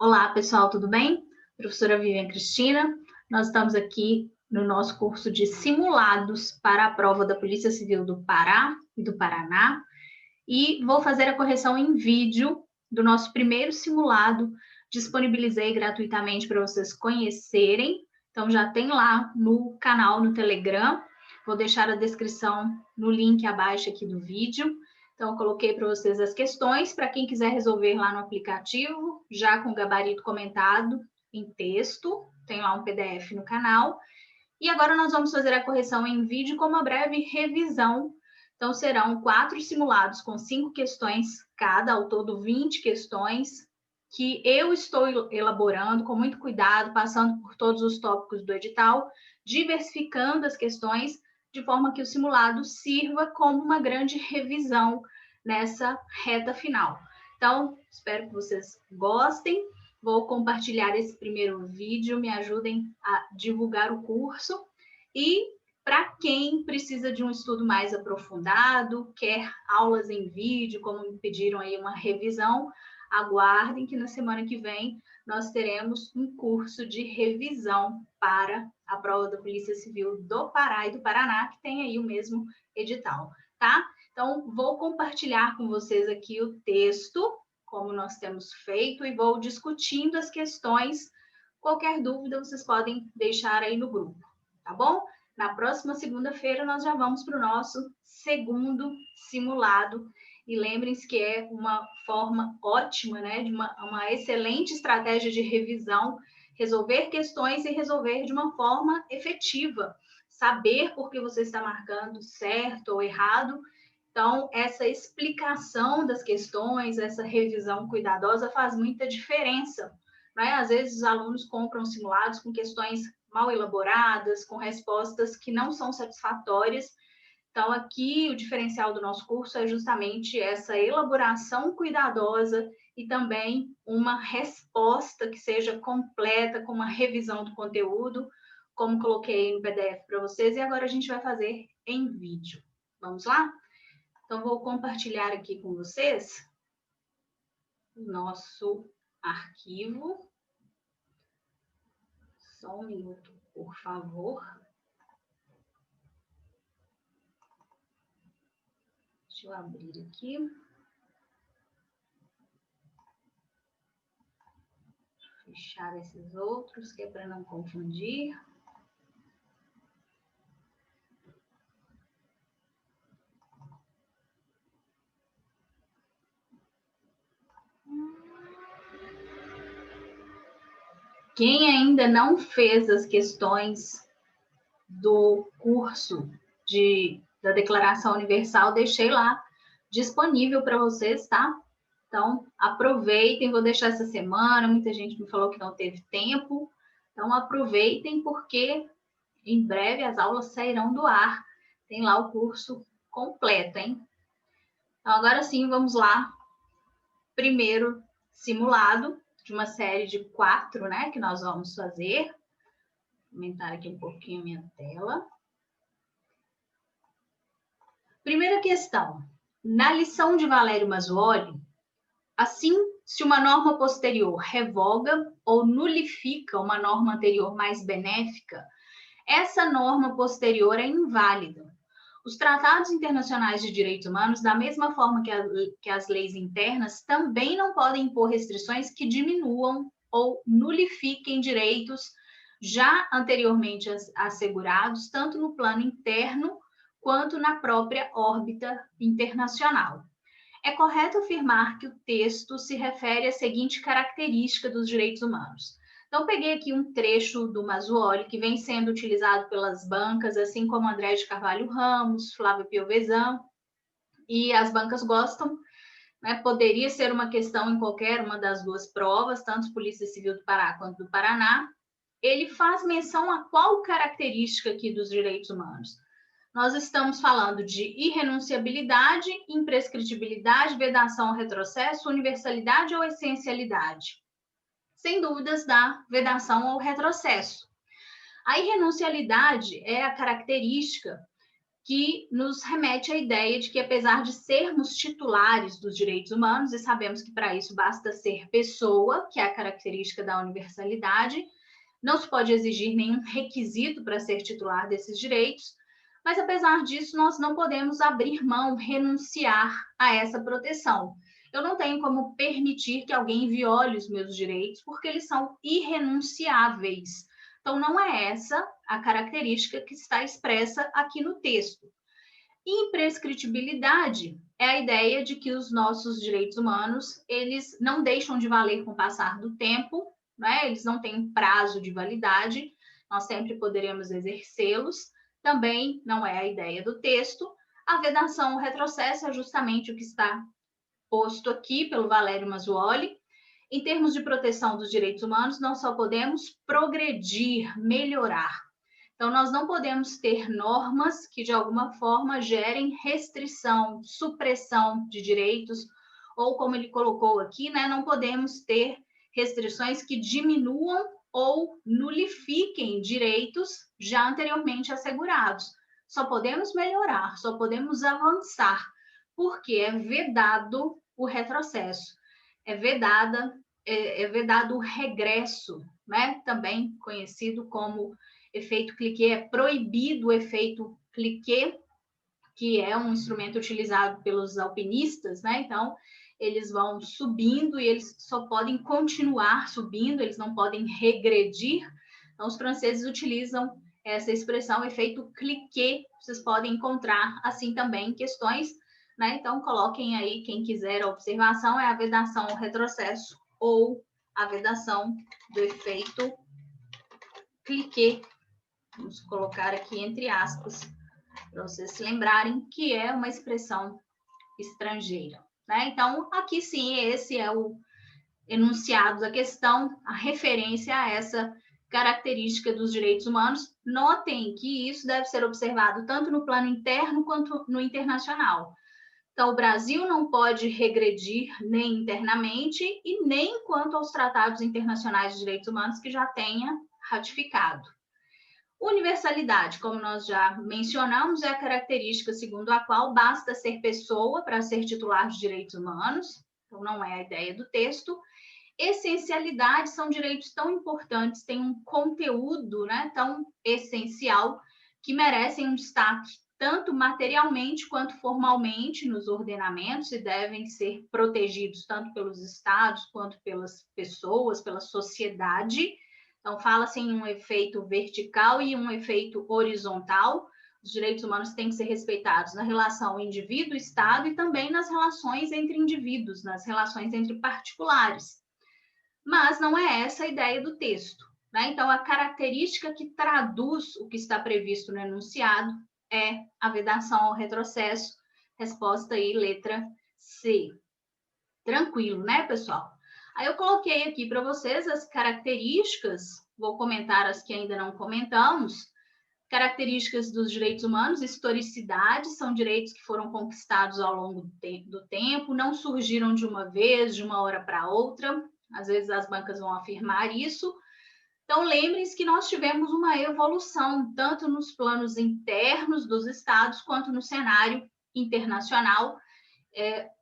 Olá, pessoal, tudo bem? Professora Vivian Cristina, nós estamos aqui no nosso curso de simulados para a prova da Polícia Civil do Pará e do Paraná e vou fazer a correção em vídeo do nosso primeiro simulado, disponibilizei gratuitamente para vocês conhecerem, então já tem lá no canal no Telegram, vou deixar a descrição no link abaixo aqui do vídeo. Então, eu coloquei para vocês as questões, para quem quiser resolver lá no aplicativo, já com o gabarito comentado em texto, tem lá um PDF no canal. E agora nós vamos fazer a correção em vídeo com uma breve revisão. Então, serão 4 simulados com 5 questões cada, ao todo 20 questões, que eu estou elaborando com muito cuidado, passando por todos os tópicos do edital, diversificando as questões, de forma que o simulado sirva como uma grande revisão nessa reta final. Então, espero que vocês gostem. Vou compartilhar esse primeiro vídeo, me ajudem a divulgar o curso. E para quem precisa de um estudo mais aprofundado, quer aulas em vídeo, como me pediram aí uma revisão, aguardem que na semana que vem nós teremos um curso de revisão para a prova da Polícia Civil do Pará e do Paraná, que tem aí o mesmo edital, tá? Então, vou compartilhar com vocês aqui o texto, como nós temos feito, e vou discutindo as questões. Qualquer dúvida, vocês podem deixar aí no grupo, tá bom? Na próxima segunda-feira, nós já vamos para o nosso segundo simulado. E lembrem-se que é uma forma ótima, né, de uma excelente estratégia de revisão, resolver questões e resolver de uma forma efetiva. Saber por que você está marcando certo ou errado. Então, essa explicação das questões, essa revisão cuidadosa faz muita diferença, né? Às vezes, os alunos compram simulados com questões mal elaboradas, com respostas que não são satisfatórias. Então, aqui, o diferencial do nosso curso é justamente essa elaboração cuidadosa e também uma resposta que seja completa, com uma revisão do conteúdo, como coloquei no PDF para vocês, e agora a gente vai fazer em vídeo. Vamos lá? Então, vou compartilhar aqui com vocês o nosso arquivo. Só um minuto, por favor. Deixa eu abrir aqui. Fechar esses outros, que é para não confundir. Quem ainda não fez as questões do curso da Declaração Universal, deixei lá disponível para vocês, tá? Então, aproveitem, vou deixar essa semana, muita gente me falou que não teve tempo, então aproveitem, porque em breve as aulas sairão do ar, tem lá o curso completo, hein? Então, agora sim, vamos lá. Primeiro simulado de uma série de 4, né, que nós vamos fazer. Vou aumentar aqui um pouquinho a minha tela. Primeira questão. Na lição de Valério Mazzuoli, assim, se uma norma posterior revoga ou nulifica uma norma anterior mais benéfica, essa norma posterior é inválida. Os tratados internacionais de direitos humanos, da mesma forma que as leis internas, também não podem impor restrições que diminuam ou nulifiquem direitos já anteriormente assegurados, tanto no plano interno quanto na própria órbita internacional. É correto afirmar que o texto se refere à seguinte característica dos direitos humanos. Então, peguei aqui um trecho do Mazzuoli, que vem sendo utilizado pelas bancas, assim como André de Carvalho Ramos, Flávio Piovesan, e as bancas gostam, né? Poderia ser uma questão em qualquer uma das duas provas, tanto Polícia Civil do Pará quanto do Paraná. Ele faz menção a qual característica aqui dos direitos humanos? Nós estamos falando de irrenunciabilidade, imprescritibilidade, vedação ao retrocesso, universalidade ou essencialidade? Sem dúvidas, da vedação ao retrocesso. A irrenunciabilidade é a característica que nos remete à ideia de que, apesar de sermos titulares dos direitos humanos, e sabemos que para isso basta ser pessoa, que é a característica da universalidade, não se pode exigir nenhum requisito para ser titular desses direitos, mas apesar disso, nós não podemos abrir mão, renunciar a essa proteção. Eu não tenho como permitir que alguém viole os meus direitos, porque eles são irrenunciáveis. Então, não é essa a característica que está expressa aqui no texto. Imprescritibilidade é a ideia de que os nossos direitos humanos, eles não deixam de valer com o passar do tempo, né? Eles não têm prazo de validade, nós sempre poderemos exercê-los. Também não é a ideia do texto. A vedação, o retrocesso é justamente o que está posto aqui pelo Valério Mazzuoli. Em termos de proteção dos direitos humanos, nós só podemos progredir, melhorar. Então, nós não podemos ter normas que, de alguma forma, gerem restrição, supressão de direitos, ou, como ele colocou aqui, né, não podemos ter restrições que diminuam ou nulifiquem direitos já anteriormente assegurados. Só podemos melhorar, só podemos avançar, porque é vedado o retrocesso, é vedado o regresso, né? Também conhecido como efeito cliquet, é proibido o efeito cliquet, que é um instrumento utilizado pelos alpinistas, né? Então, eles vão subindo e eles só podem continuar subindo, eles não podem regredir. Então, os franceses utilizam essa expressão, efeito cliquet, vocês podem encontrar assim também questões, né? Então, coloquem aí, quem quiser, a observação é a vedação ao retrocesso ou a vedação do efeito cliquet. Vamos colocar aqui entre aspas, para vocês se lembrarem que é uma expressão estrangeira, né? Então, aqui sim, esse é o enunciado da questão, a referência a essa característica dos direitos humanos. Notem que isso deve ser observado tanto no plano interno quanto no internacional. Então, o Brasil não pode regredir nem internamente e nem quanto aos tratados internacionais de direitos humanos que já tenha ratificado. Universalidade, como nós já mencionamos, é a característica segundo a qual basta ser pessoa para ser titular de direitos humanos, então não é a ideia do texto. Essencialidade são direitos tão importantes, têm um conteúdo, né, tão essencial, que merecem um destaque tanto materialmente quanto formalmente nos ordenamentos e devem ser protegidos tanto pelos estados quanto pelas pessoas, pela sociedade. Então, fala-se em um efeito vertical e um efeito horizontal. Os direitos humanos têm que ser respeitados na relação indivíduo-estado e também nas relações entre indivíduos, nas relações entre particulares. Mas não é essa a ideia do texto, né? Então, a característica que traduz o que está previsto no enunciado é a vedação ao retrocesso. Resposta aí, letra C. Tranquilo, né, pessoal? Aí eu coloquei aqui para vocês as características, vou comentar as que ainda não comentamos. Características dos direitos humanos, historicidade, são direitos que foram conquistados ao longo do tempo, não surgiram de uma vez, de uma hora para outra. Às vezes as bancas vão afirmar isso. Então, lembrem-se que nós tivemos uma evolução, tanto nos planos internos dos estados, quanto no cenário internacional.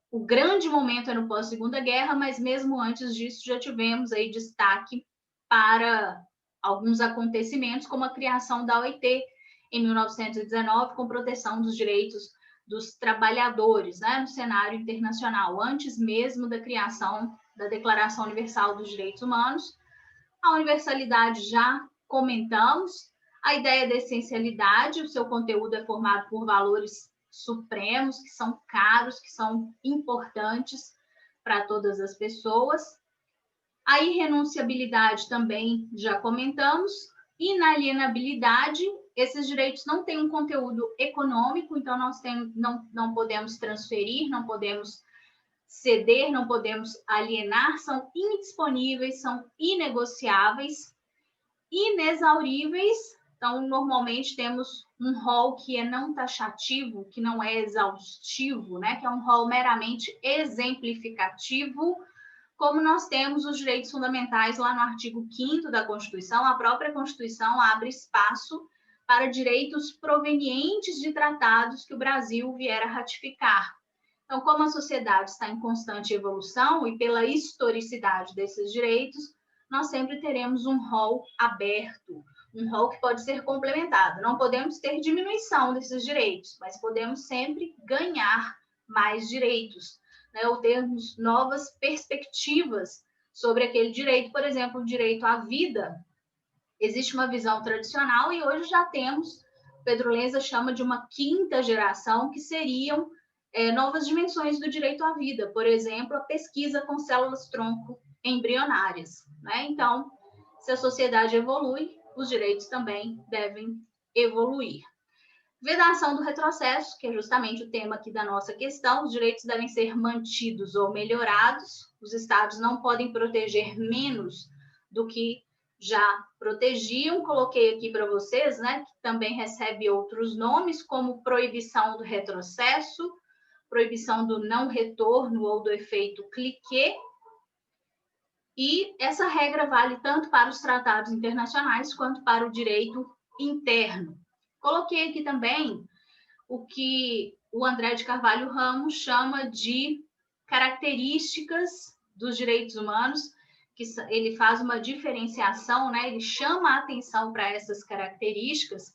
O grande momento é no pós-Segunda Guerra, mas mesmo antes disso já tivemos aí destaque para alguns acontecimentos, como a criação da OIT em 1919, com proteção dos direitos dos trabalhadores, né, no cenário internacional, antes mesmo da criação da Declaração Universal dos Direitos Humanos. A universalidade já comentamos, a ideia da essencialidade, o seu conteúdo é formado por valores supremos, que são caros, que são importantes para todas as pessoas. A irrenunciabilidade também já comentamos. Inalienabilidade, esses direitos não têm um conteúdo econômico, então nós não podemos transferir, não podemos ceder, não podemos alienar, são indisponíveis, são inegociáveis. Inexauríveis, então normalmente temos um rol que é não taxativo, que não é exaustivo, né? Que é um rol meramente exemplificativo, como nós temos os direitos fundamentais lá no artigo 5º da Constituição. A própria Constituição abre espaço para direitos provenientes de tratados que o Brasil vier a ratificar. Então, como a sociedade está em constante evolução e pela historicidade desses direitos, nós sempre teremos um rol aberto, um rol que pode ser complementado. Não podemos ter diminuição desses direitos, mas podemos sempre ganhar mais direitos, né? Ou termos novas perspectivas sobre aquele direito. Por exemplo, o direito à vida. Existe uma visão tradicional e hoje já temos, Pedro Lenza chama de uma quinta geração, que seriam novas dimensões do direito à vida, por exemplo, a pesquisa com células-tronco embrionárias, né? Então, se a sociedade evolui, os direitos também devem evoluir. Vedação do retrocesso, que é justamente o tema aqui da nossa questão, os direitos devem ser mantidos ou melhorados, os estados não podem proteger menos do que já protegiam. Coloquei aqui para vocês, né, que também recebe outros nomes, como proibição do retrocesso, proibição do não retorno ou do efeito cliquet. E essa regra vale tanto para os tratados internacionais quanto para o direito interno. Coloquei aqui também o que o André de Carvalho Ramos chama de características dos direitos humanos, que ele faz uma diferenciação, né? Ele chama a atenção para essas características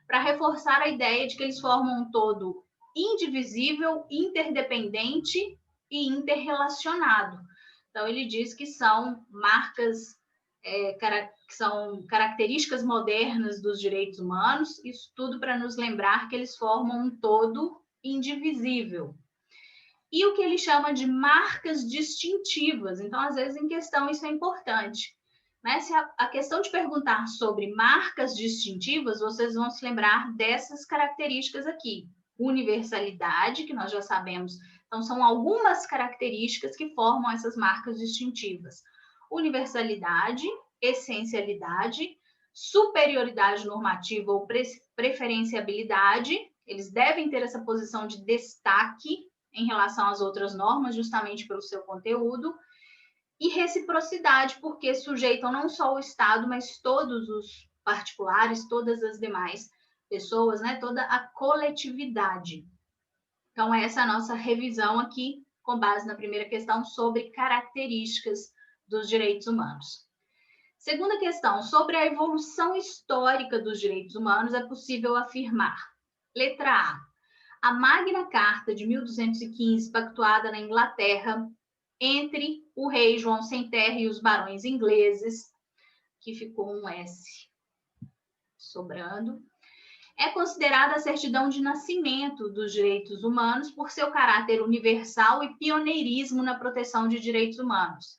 para reforçar a ideia de que eles formam um todo indivisível, interdependente e interrelacionado. Então, ele diz que são marcas, que são características modernas dos direitos humanos, isso tudo para nos lembrar que eles formam um todo indivisível. E o que ele chama de marcas distintivas. Então, às vezes, em questão, isso é importante, né? Se a questão de perguntar sobre marcas distintivas, vocês vão se lembrar dessas características aqui. Universalidade, que nós já sabemos. Então, são algumas características que formam essas marcas distintivas. Universalidade, essencialidade, superioridade normativa ou preferenciabilidade. Eles devem ter essa posição de destaque em relação às outras normas, justamente pelo seu conteúdo, e reciprocidade, porque sujeitam não só o Estado, mas todos os particulares, todas as demais pessoas, né? Toda a coletividade. Então, essa é a nossa revisão aqui, com base na primeira questão, sobre características dos direitos humanos. Segunda questão, sobre a evolução histórica dos direitos humanos, é possível afirmar. Letra A. A Magna Carta de 1215, pactuada na Inglaterra entre o rei João Sem Terra e os barões ingleses, que ficou um S sobrando, é considerada a certidão de nascimento dos direitos humanos por seu caráter universal e pioneirismo na proteção de direitos humanos.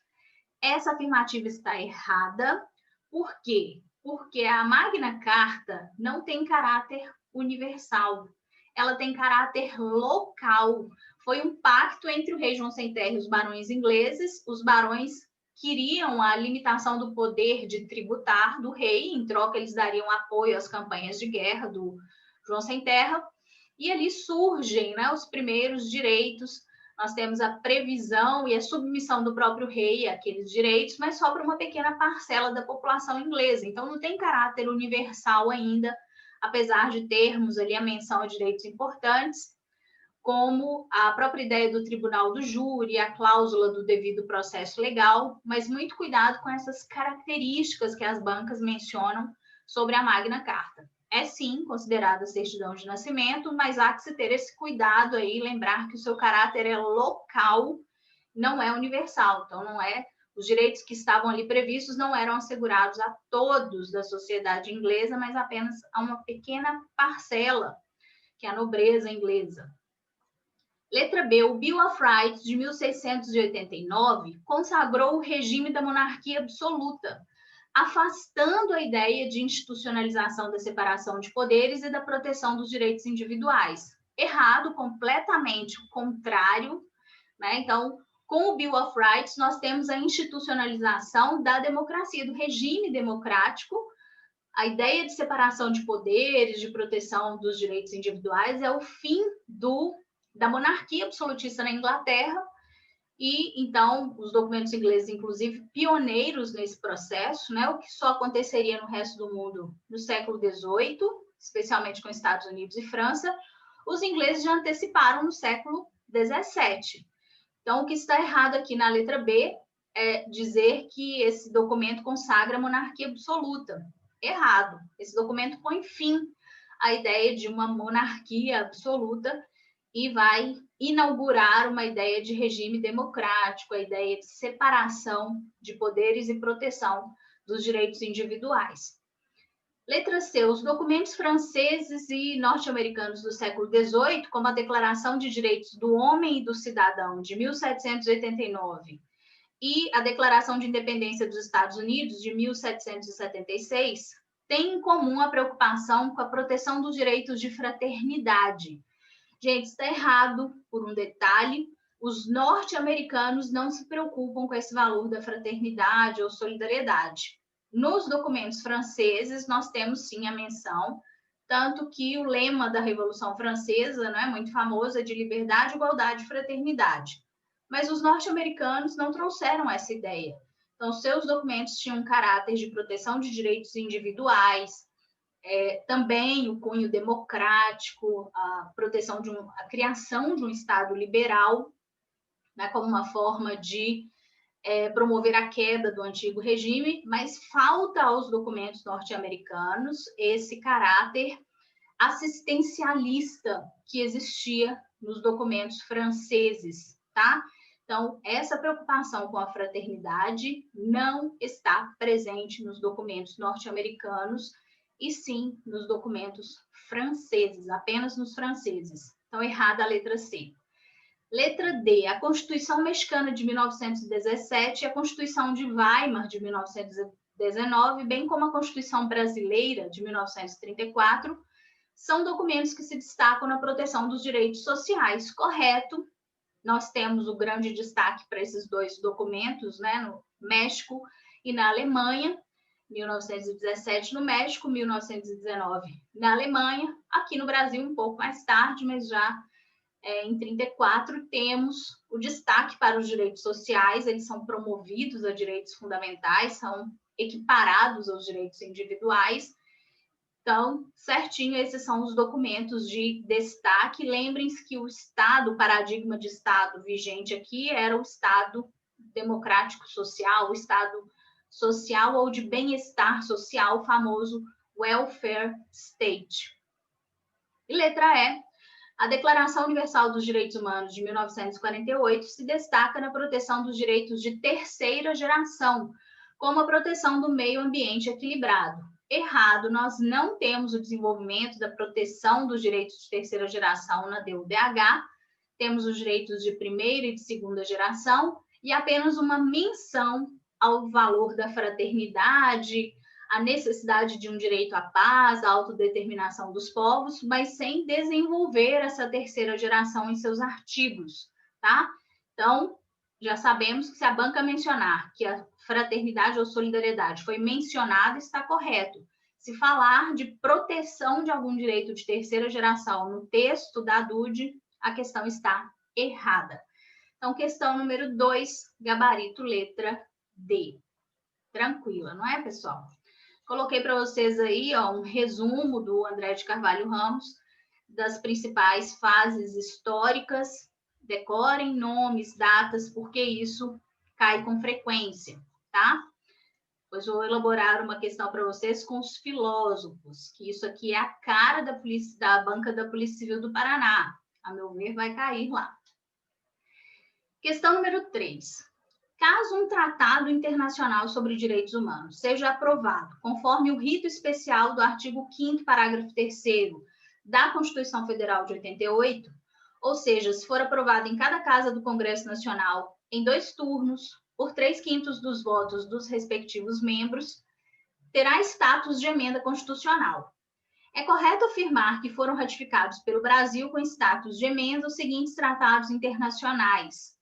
Essa afirmativa está errada. Por quê? Porque a Magna Carta não tem caráter universal. Ela tem caráter local. Foi um pacto entre o rei João Sem Terra e os barões ingleses. Os barões queriam a limitação do poder de tributar do rei, em troca eles dariam apoio às campanhas de guerra do João Sem Terra, e ali surgem, né, os primeiros direitos. Nós temos a previsão e a submissão do próprio rei àqueles direitos, mas só para uma pequena parcela da população inglesa. Então, não tem caráter universal ainda, apesar de termos ali a menção a direitos importantes, como a própria ideia do tribunal do júri, a cláusula do devido processo legal, mas muito cuidado com essas características que as bancas mencionam sobre a Magna Carta. É sim considerada certidão de nascimento, mas há que se ter esse cuidado aí, lembrar que o seu caráter é local, não é universal. Então, não é, os direitos que estavam ali previstos não eram assegurados a todos da sociedade inglesa, mas apenas a uma pequena parcela, que é a nobreza inglesa. Letra B, o Bill of Rights de 1689 consagrou o regime da monarquia absoluta, afastando a ideia de institucionalização da separação de poderes e da proteção dos direitos individuais. Errado, completamente o contrário, né? Então, com o Bill of Rights, nós temos a institucionalização da democracia, do regime democrático. A ideia de separação de poderes, de proteção dos direitos individuais é o fim da monarquia absolutista na Inglaterra, e então os documentos ingleses, inclusive, pioneiros nesse processo, né, o que só aconteceria no resto do mundo no século XVIII, especialmente com Estados Unidos e França, os ingleses já anteciparam no século XVII. Então, o que está errado aqui na letra B é dizer que esse documento consagra a monarquia absoluta. Errado. Esse documento põe fim à ideia de uma monarquia absoluta e vai inaugurar uma ideia de regime democrático, a ideia de separação de poderes e proteção dos direitos individuais. Letra C. Os documentos franceses e norte-americanos do século XVIII, como a Declaração de Direitos do Homem e do Cidadão, de 1789, e a Declaração de Independência dos Estados Unidos, de 1776, têm em comum a preocupação com a proteção dos direitos de fraternidade. Gente, está errado por um detalhe. Os norte-americanos não se preocupam com esse valor da fraternidade ou solidariedade. Nos documentos franceses, nós temos sim a menção, tanto que o lema da Revolução Francesa, né, muito famoso, é de liberdade, igualdade e fraternidade. Mas os norte-americanos não trouxeram essa ideia. Então, seus documentos tinham um caráter de proteção de direitos individuais, também o cunho democrático, a proteção a criação de um Estado liberal, né, como uma forma de promover a queda do antigo regime, mas falta aos documentos norte-americanos esse caráter assistencialista que existia nos documentos franceses, tá? Então, essa preocupação com a fraternidade não está presente nos documentos norte-americanos e sim nos documentos franceses, apenas nos franceses. Então, errada a letra C. Letra D, a Constituição Mexicana de 1917 e a Constituição de Weimar de 1919, bem como a Constituição Brasileira de 1934, são documentos que se destacam na proteção dos direitos sociais. Correto. Nós temos o grande destaque para esses dois documentos, né, no México e na Alemanha, 1917 no México, 1919 na Alemanha. Aqui no Brasil um pouco mais tarde, mas já em 34 temos o destaque para os direitos sociais, eles são promovidos a direitos fundamentais, são equiparados aos direitos individuais. Então, certinho, esses são os documentos de destaque. Lembrem-se que o Estado, o paradigma de Estado vigente aqui era o Estado democrático social, o Estado social ou de bem-estar social, o famoso welfare state. E letra E, a Declaração Universal dos Direitos Humanos de 1948 se destaca na proteção dos direitos de terceira geração, como a proteção do meio ambiente equilibrado. Errado, nós não temos o desenvolvimento da proteção dos direitos de terceira geração na DUDH, temos os direitos de primeira e de segunda geração e apenas uma menção ao valor da fraternidade, a necessidade de um direito à paz, à autodeterminação dos povos, mas sem desenvolver essa terceira geração em seus artigos, tá? Então, já sabemos que se a banca mencionar que a fraternidade ou solidariedade foi mencionada, está correto. Se falar de proteção de algum direito de terceira geração no texto da DUD, a questão está errada. Então, questão número 2, gabarito letra D. Tranquila, não é, pessoal? Coloquei para vocês aí um resumo do André de Carvalho Ramos, das principais fases históricas. Decorem nomes, datas, porque isso cai com frequência, tá? Depois vou elaborar uma questão para vocês com os filósofos, que isso aqui é a cara da banca da Polícia Civil do Paraná. A meu ver, vai cair lá. Questão número 3. Caso um tratado internacional sobre direitos humanos seja aprovado conforme o rito especial do artigo 5º, parágrafo 3º da Constituição Federal de 88, ou seja, se for aprovado em cada casa do Congresso Nacional em 2 turnos, por 3/5 dos votos dos respectivos membros, terá status de emenda constitucional. É correto afirmar que foram ratificados pelo Brasil com status de emenda os seguintes tratados internacionais.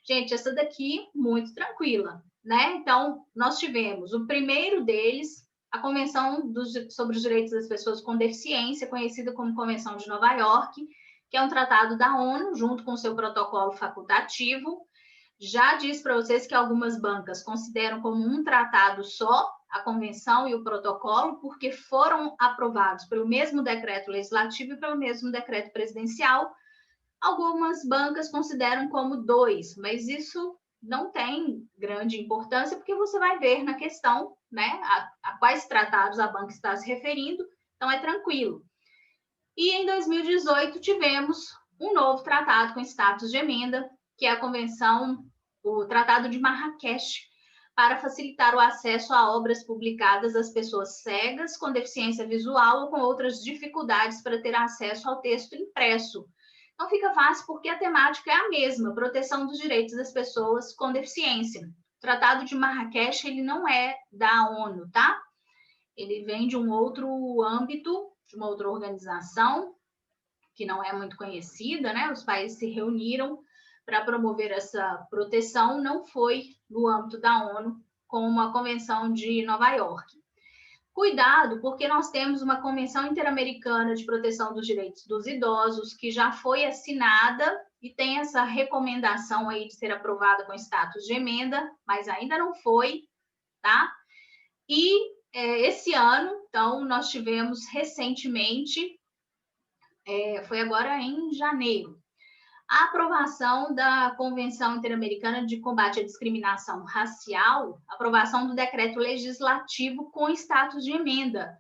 Gente, essa daqui, muito tranquila, né? Então, nós tivemos o primeiro deles, a Convenção sobre os Direitos das Pessoas com Deficiência, conhecida como Convenção de Nova York, que é um tratado da ONU, junto com seu protocolo facultativo, Já disse para vocês que algumas bancas consideram como um tratado só a convenção e o protocolo, porque foram aprovados pelo mesmo decreto legislativo e pelo mesmo decreto presidencial. Algumas bancas consideram como dois, mas isso não tem grande importância, porque você vai ver na questão, né, a quais tratados a banca está se referindo, então é tranquilo. E em 2018 tivemos um novo tratado com status de emenda, que é a convenção, o Tratado de Marrakech, para facilitar o acesso a obras publicadas às pessoas cegas, com deficiência visual ou com outras dificuldades para ter acesso ao texto impresso. Então fica fácil porque a temática é a mesma, proteção dos direitos das pessoas com deficiência. O Tratado de Marrakech, ele não é da ONU, tá? Ele vem de um outro âmbito, de uma outra organização, que não é muito conhecida, né? Os países se reuniram para promover essa proteção, não foi no âmbito da ONU, como a Convenção de Nova York. Cuidado, porque nós temos uma Convenção Interamericana de Proteção dos Direitos dos Idosos, que já foi assinada e tem essa recomendação aí de ser aprovada com status de emenda, mas ainda não foi, tá? E esse ano, então, nós tivemos recentemente, foi agora em janeiro, a aprovação da Convenção Interamericana de Combate à Discriminação Racial, aprovação do decreto legislativo com status de emenda.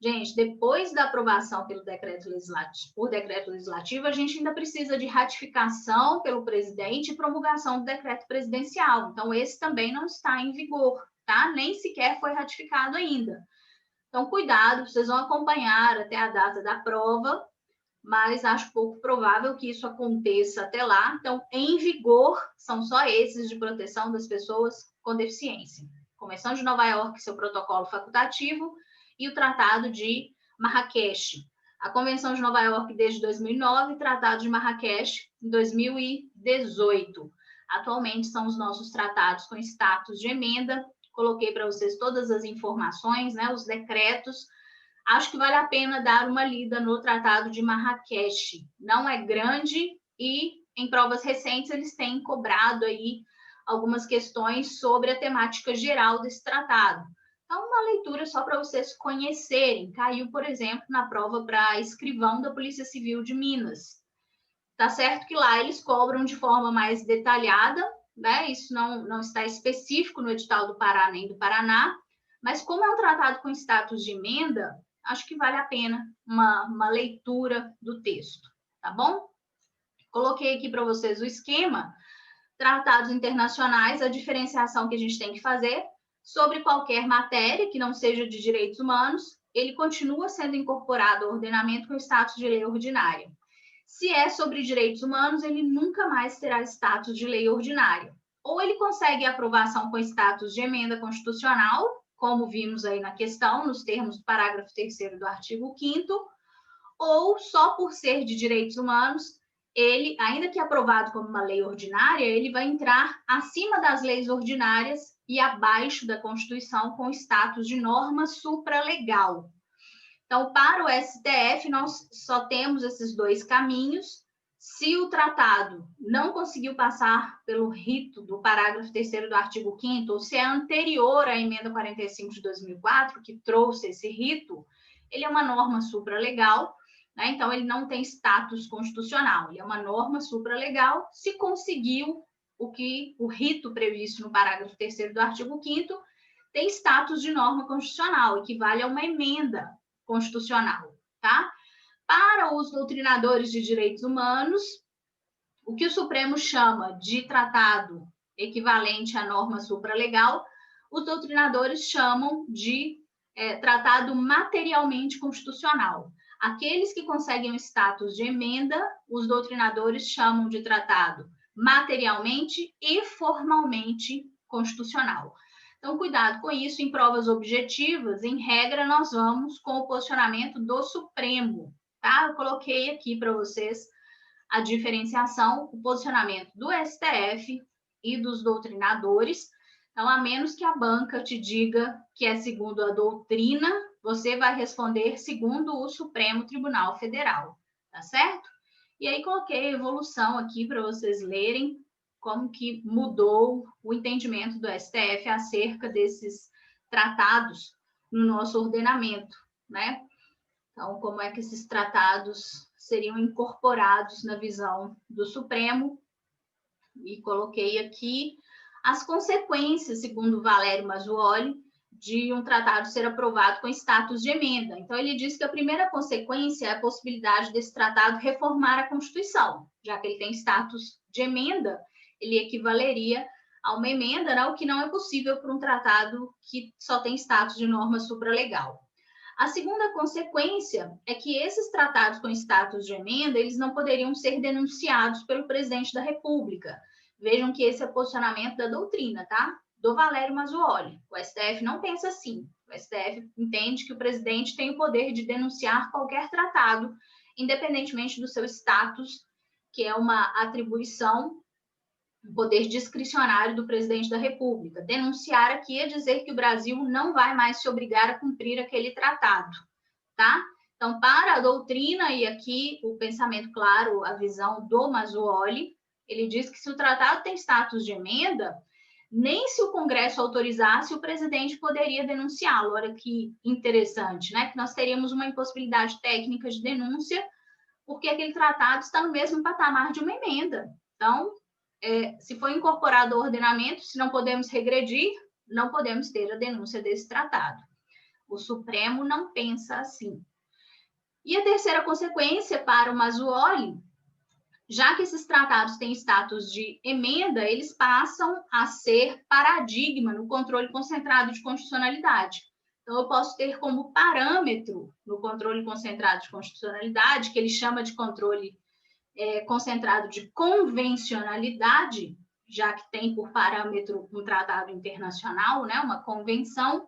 Gente, depois da aprovação pelo decreto legislativo, a gente ainda precisa de ratificação pelo presidente e promulgação do decreto presidencial. Então, esse também não está em vigor, tá? Nem sequer foi ratificado ainda. Então, cuidado, vocês vão acompanhar até a data da prova, mas acho pouco provável que isso aconteça até lá. Então, em vigor, são só esses de proteção das pessoas com deficiência. Convenção de Nova York, seu protocolo facultativo, e o Tratado de Marrakech. A Convenção de Nova York desde 2009, Tratado de Marrakech em 2018. Atualmente são os nossos tratados com status de emenda. Coloquei para vocês todas as informações, né, os decretos. Acho que vale a pena dar uma lida no Tratado de Marrakech. Não é grande e em provas recentes eles têm cobrado aí algumas questões sobre a temática geral desse tratado. Então, uma leitura só para vocês conhecerem. Caiu, por exemplo, na prova para escrivão da Polícia Civil de Minas. Tá certo que lá eles cobram de forma mais detalhada, né? Isso não está específico no edital do Pará nem do Paraná, mas como é um tratado com status de emenda, acho que vale a pena uma leitura do texto, tá bom? Coloquei aqui para vocês o esquema, tratados internacionais, a diferenciação que a gente tem que fazer sobre qualquer matéria que não seja de direitos humanos, ele continua sendo incorporado ao ordenamento com status de lei ordinária. Se é sobre direitos humanos, ele nunca mais terá status de lei ordinária. Ou ele consegue aprovação com status de emenda constitucional, como vimos aí na questão, nos termos do parágrafo 3º do artigo 5º, ou só por ser de direitos humanos, ele, ainda que aprovado como uma lei ordinária, ele vai entrar acima das leis ordinárias e abaixo da Constituição com status de norma supralegal. Então, para o STF, nós só temos esses dois caminhos. Se o tratado não conseguiu passar pelo rito do parágrafo 3º do artigo 5º, ou se é anterior à emenda 45 de 2004, que trouxe esse rito, ele é uma norma supralegal, né? Então, ele não tem status constitucional, ele é uma norma supralegal. Se conseguiu o rito previsto no parágrafo 3º do artigo 5º, tem status de norma constitucional, equivale a uma emenda constitucional, tá? Para os doutrinadores de direitos humanos, o que o Supremo chama de tratado equivalente à norma supralegal, os doutrinadores chamam de tratado materialmente constitucional. Aqueles que conseguem o status de emenda, os doutrinadores chamam de tratado materialmente e formalmente constitucional. Então, cuidado com isso. Em provas objetivas, em regra, nós vamos com o posicionamento do Supremo, tá? Eu coloquei aqui para vocês a diferenciação, o posicionamento do STF e dos doutrinadores. Então, a menos que a banca te diga que é segundo a doutrina, você vai responder segundo o Supremo Tribunal Federal, tá certo? E aí, coloquei a evolução aqui para vocês lerem. como que mudou o entendimento do STF acerca desses tratados no nosso ordenamento, né? Então, como é que esses tratados seriam incorporados na visão do Supremo? E coloquei aqui as consequências, segundo Valério Mazzuoli, de um tratado ser aprovado com status de emenda. Então, ele diz que a primeira consequência é a possibilidade desse tratado reformar a Constituição, já que ele tem status de emenda, ele equivaleria a uma emenda, né, o que não é possível para um tratado que só tem status de norma supralegal. A segunda consequência é que esses tratados com status de emenda, eles não poderiam ser denunciados pelo presidente da República. Vejam que esse é o posicionamento da doutrina, tá? Do Valério Mazzuoli. O STF não pensa assim. O STF entende que o presidente tem o poder de denunciar qualquer tratado, independentemente do seu status, que é uma atribuição, um poder discricionário do presidente da República. Denunciar aqui é dizer que o Brasil não vai mais se obrigar a cumprir aquele tratado, tá? Então, para a doutrina, e aqui o pensamento claro, a visão do Mazzuoli, ele diz que se o tratado tem status de emenda, nem se o Congresso autorizasse, o presidente poderia denunciá-lo. Olha que interessante, né? Que nós teríamos uma impossibilidade técnica de denúncia, porque aquele tratado está no mesmo patamar de uma emenda. Então, se for incorporado ao ordenamento, se não podemos regredir, não podemos ter a denúncia desse tratado. O Supremo não pensa assim. E a terceira consequência para o Mazzuoli, já que esses tratados têm status de emenda, eles passam a ser paradigma no controle concentrado de constitucionalidade. Então, eu posso ter como parâmetro no controle concentrado de constitucionalidade, que ele chama de controle concentrado de convencionalidade, já que tem por parâmetro um tratado internacional, né, uma convenção,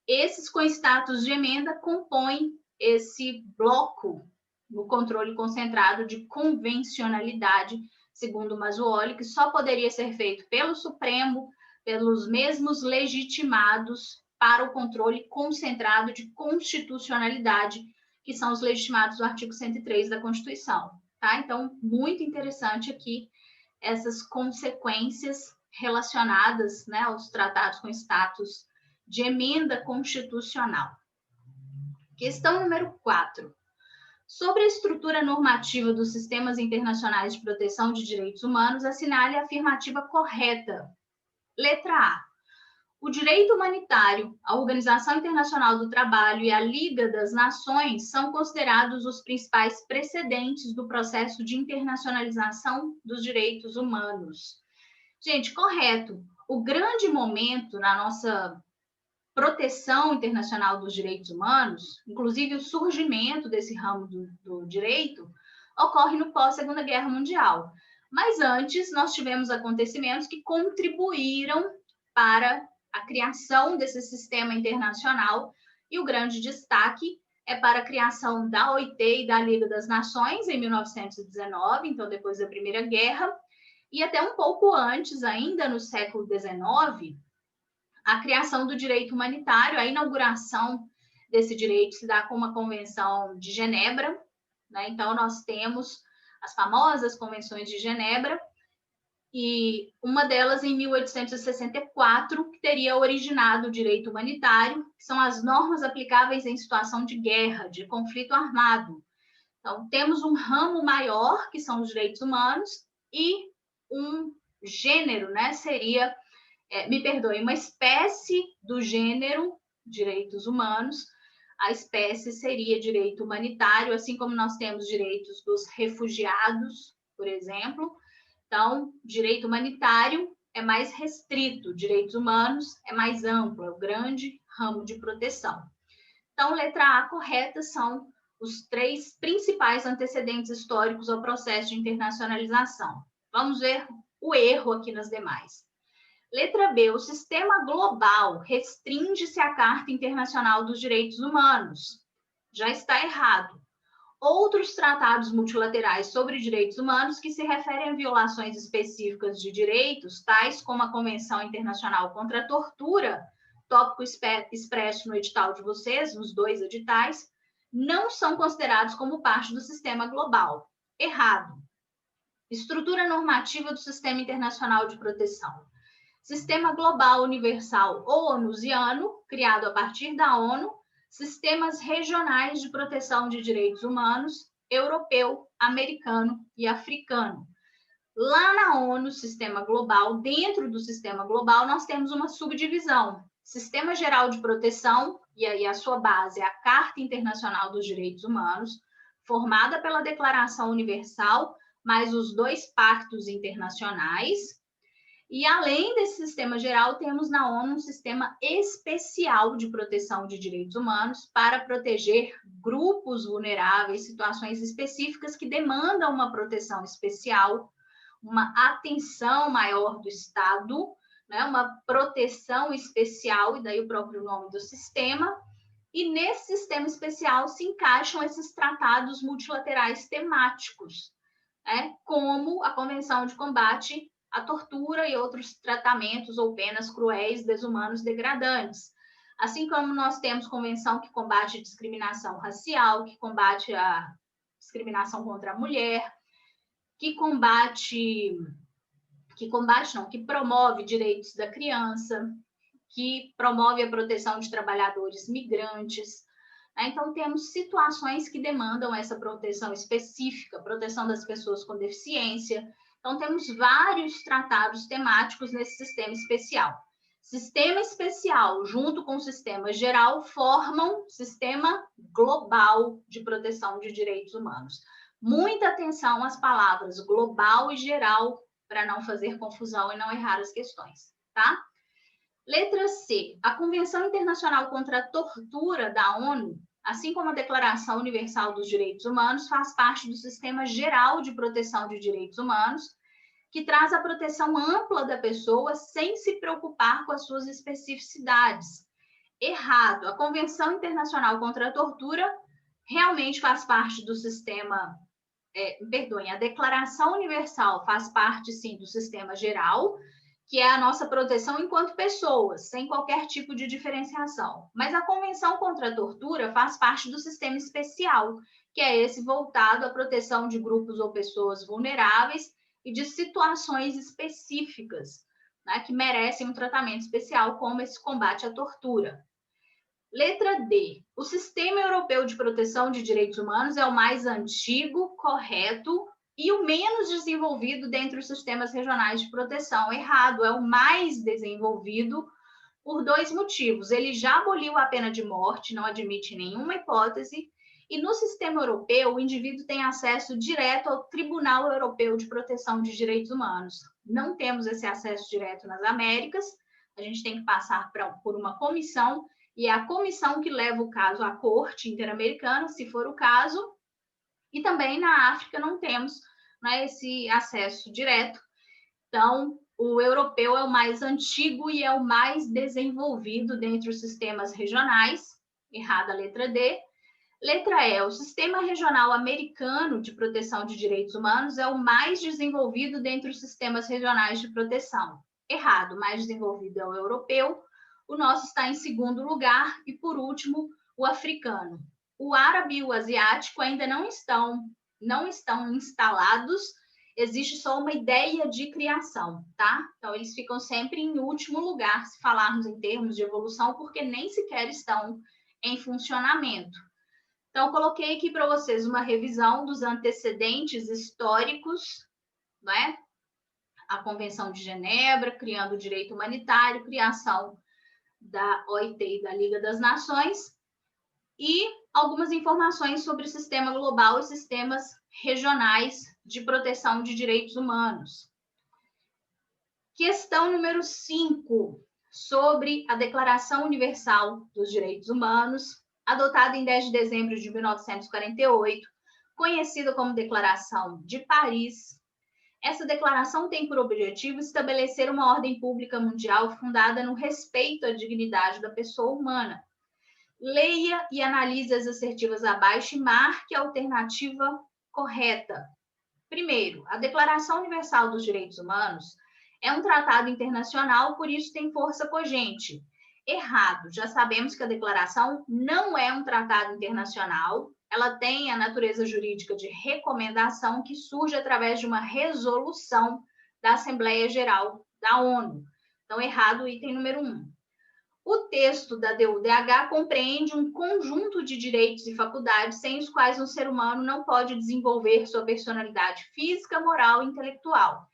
esses com status de emenda compõem esse bloco no controle concentrado de convencionalidade, segundo Mazzuoli, que só poderia ser feito pelo Supremo, pelos mesmos legitimados para o controle concentrado de constitucionalidade, que são os legitimados do artigo 103 da Constituição. Tá? Então, muito interessante aqui essas consequências relacionadas, né, aos tratados com status de emenda constitucional. Questão número 4. Sobre a estrutura normativa dos sistemas internacionais de proteção de direitos humanos, assinale a afirmativa correta. Letra A. O direito humanitário, a Organização Internacional do Trabalho e a Liga das Nações são considerados os principais precedentes do processo de internacionalização dos direitos humanos. Gente, correto. O grande momento na nossa proteção internacional dos direitos humanos, inclusive o surgimento desse ramo do direito, ocorre no pós-Segunda Guerra Mundial. Mas antes, nós tivemos acontecimentos que contribuíram para a criação desse sistema internacional, e o grande destaque é para a criação da OIT e da Liga das Nações, em 1919, então depois da Primeira Guerra, e até um pouco antes, ainda no século XIX, a criação do direito humanitário, a inauguração desse direito se dá com uma convenção de Genebra, né? Então, nós temos as famosas convenções de Genebra, e uma delas em 1864, que teria originado o direito humanitário, que são as normas aplicáveis em situação de guerra, de conflito armado. Então, temos um ramo maior, que são os direitos humanos, e um gênero, né, seria, uma espécie do gênero direitos humanos, a espécie seria direito humanitário, assim como nós temos direitos dos refugiados, por exemplo. Então, direito humanitário é mais restrito, direitos humanos é mais amplo, é o grande ramo de proteção. Então, letra A correta são os 3 principais antecedentes históricos ao processo de internacionalização. Vamos ver o erro aqui nas demais. Letra B, o sistema global restringe-se à Carta Internacional dos Direitos Humanos. Já está errado. Outros tratados multilaterais sobre direitos humanos que se referem a violações específicas de direitos, tais como a Convenção Internacional contra a Tortura, tópico expresso no edital de vocês, nos 2 editais, não são considerados como parte do sistema global. Errado. Estrutura normativa do Sistema Internacional de Proteção. Sistema Global Universal ou onusiano, criado a partir da ONU. Sistemas regionais de proteção de direitos humanos, europeu, americano e africano. Lá na ONU, Sistema Global, dentro do Sistema Global, nós temos uma subdivisão. Sistema Geral de Proteção, e aí a sua base é a Carta Internacional dos Direitos Humanos, formada pela Declaração Universal, mais os 2 pactos internacionais. E além desse sistema geral, temos na ONU um sistema especial de proteção de direitos humanos para proteger grupos vulneráveis, situações específicas que demandam uma proteção especial, uma atenção maior do Estado, né, uma proteção especial, e daí o próprio nome do sistema. E nesse sistema especial se encaixam esses tratados multilaterais temáticos, né, como a Convenção de Combate à Tortura e outros tratamentos ou penas cruéis, desumanos, degradantes. Assim como nós temos convenção que combate a discriminação racial, que combate a discriminação contra a mulher, que promove direitos da criança, que promove a proteção de trabalhadores migrantes. Então, temos situações que demandam essa proteção específica, proteção das pessoas com deficiência. Então, temos vários tratados temáticos nesse sistema especial. Sistema especial, junto com o sistema geral, formam sistema global de proteção de direitos humanos. Muita atenção às palavras global e geral, para não fazer confusão e não errar as questões, tá? Letra C. A Convenção Internacional contra a Tortura da ONU, assim como a Declaração Universal dos Direitos Humanos, faz parte do Sistema Geral de Proteção de Direitos Humanos, que traz a proteção ampla da pessoa sem se preocupar com as suas especificidades. Errado. A Convenção Internacional contra a Tortura realmente faz parte do sistema... a Declaração Universal faz parte, sim, do Sistema Geral, que é a nossa proteção enquanto pessoas, sem qualquer tipo de diferenciação. Mas a Convenção contra a Tortura faz parte do sistema especial, que é esse voltado à proteção de grupos ou pessoas vulneráveis e de situações específicas, né, que merecem um tratamento especial, como esse combate à tortura. Letra D. O Sistema Europeu de Proteção de Direitos Humanos é o mais antigo, correto, e o menos desenvolvido dentre os sistemas regionais de proteção. Errado, é o mais desenvolvido por 2 motivos. Ele já aboliu a pena de morte, não admite nenhuma hipótese, e no sistema europeu o indivíduo tem acesso direto ao Tribunal Europeu de Proteção de Direitos Humanos. Não temos esse acesso direto nas Américas, a gente tem que passar por uma comissão, e é a comissão que leva o caso à Corte Interamericana, se for o caso. E também na África não temos, né, esse acesso direto. Então, o europeu é o mais antigo e é o mais desenvolvido dentre os sistemas regionais. Errada a letra D. Letra E. O Sistema Regional Americano de Proteção de Direitos Humanos é o mais desenvolvido dentre os sistemas regionais de proteção. Errado. O mais desenvolvido é o europeu. O nosso está em segundo lugar. E, por último, o africano. O árabe e o asiático ainda não estão instalados, existe só uma ideia de criação, tá? Então, eles ficam sempre em último lugar, se falarmos em termos de evolução, porque nem sequer estão em funcionamento. Então, coloquei aqui para vocês uma revisão dos antecedentes históricos, né? A Convenção de Genebra, criando o direito humanitário, criação da OIT e da Liga das Nações, e algumas informações sobre o sistema global e sistemas regionais de proteção de direitos humanos. Questão número 5, sobre a Declaração Universal dos Direitos Humanos, adotada em 10 de dezembro de 1948, conhecida como Declaração de Paris. Essa declaração tem por objetivo estabelecer uma ordem pública mundial fundada no respeito à dignidade da pessoa humana. Leia e analise as assertivas abaixo e marque a alternativa correta. Primeiro, a Declaração Universal dos Direitos Humanos é um tratado internacional, por isso tem força cogente. Errado, já sabemos que a declaração não é um tratado internacional, ela tem a natureza jurídica de recomendação que surge através de uma resolução da Assembleia Geral da ONU. Então, errado o item número 1. O texto da DUDH compreende um conjunto de direitos e faculdades sem os quais um ser humano não pode desenvolver sua personalidade física, moral e intelectual.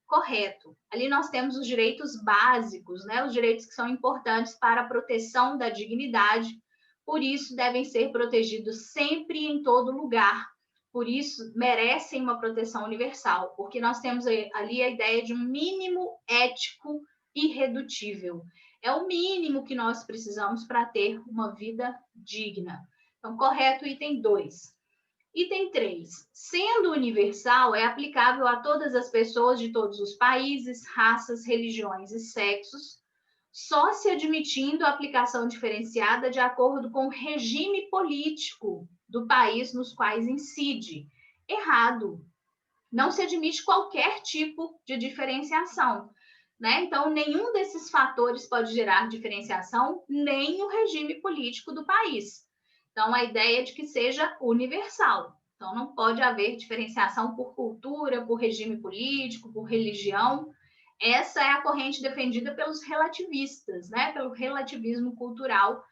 Correto. Ali nós temos os direitos básicos, né? Os direitos que são importantes para a proteção da dignidade, por isso devem ser protegidos sempre e em todo lugar. Por isso merecem uma proteção universal, porque nós temos ali a ideia de um mínimo ético irredutível. É o mínimo que nós precisamos para ter uma vida digna. Então, correto, item 2. Item 3. Sendo universal, é aplicável a todas as pessoas de todos os países, raças, religiões e sexos, só se admitindo a aplicação diferenciada de acordo com o regime político do país nos quais incide. Errado. Não se admite qualquer tipo de diferenciação. Né? Então, nenhum desses fatores pode gerar diferenciação, nem o regime político do país. Então, a ideia é de que seja universal. Então, não pode haver diferenciação por cultura, por regime político, por religião. Essa é a corrente defendida pelos relativistas, né? Pelo relativismo cultural,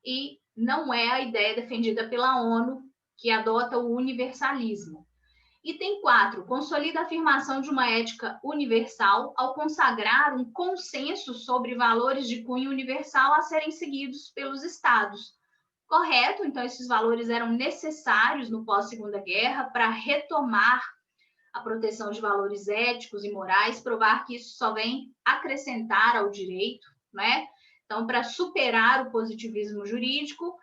e não é a ideia defendida pela ONU, que adota o universalismo. Item 4. Consolida a afirmação de uma ética universal ao consagrar um consenso sobre valores de cunho universal a serem seguidos pelos Estados. Correto, então esses valores eram necessários no pós-Segunda Guerra para retomar a proteção de valores éticos e morais, provar que isso só vem acrescentar ao direito, né? Então, para superar o positivismo jurídico,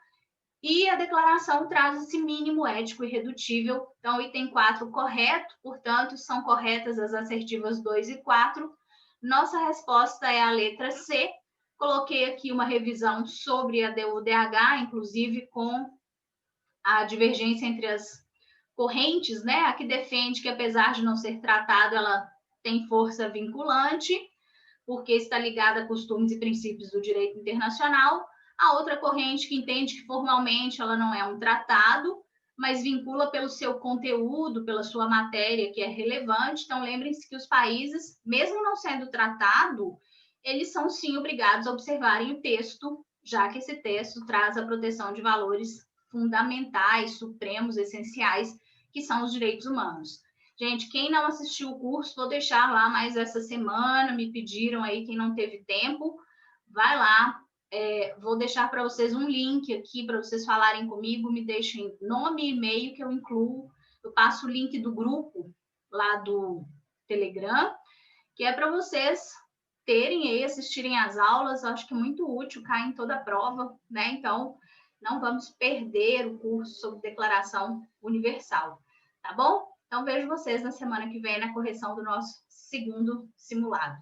e a declaração traz esse mínimo ético irredutível. Então, item 4, correto, portanto, são corretas as assertivas 2 e 4. Nossa resposta é a letra C. Coloquei aqui uma revisão sobre a DUDH, inclusive com a divergência entre as correntes, né? A que defende que, apesar de não ser tratado, ela tem força vinculante, porque está ligada a costumes e princípios do direito internacional. A outra corrente que entende que formalmente ela não é um tratado, mas vincula pelo seu conteúdo, pela sua matéria, que é relevante. Então, lembrem-se que os países, mesmo não sendo tratado, eles são sim obrigados a observarem o texto, já que esse texto traz a proteção de valores fundamentais, supremos, essenciais, que são os direitos humanos. Gente, quem não assistiu o curso, vou deixar lá mais essa semana, me pediram aí, quem não teve tempo, vai lá, vou deixar para vocês um link aqui para vocês falarem comigo, me deixem nome e e-mail que eu incluo, eu passo o link do grupo lá do Telegram, que é para vocês terem aí, assistirem às aulas, eu acho que é muito útil, cai em toda a prova, né? Então, não vamos perder o curso sobre Declaração Universal, tá bom? Então, vejo vocês na semana que vem na correção do nosso segundo simulado.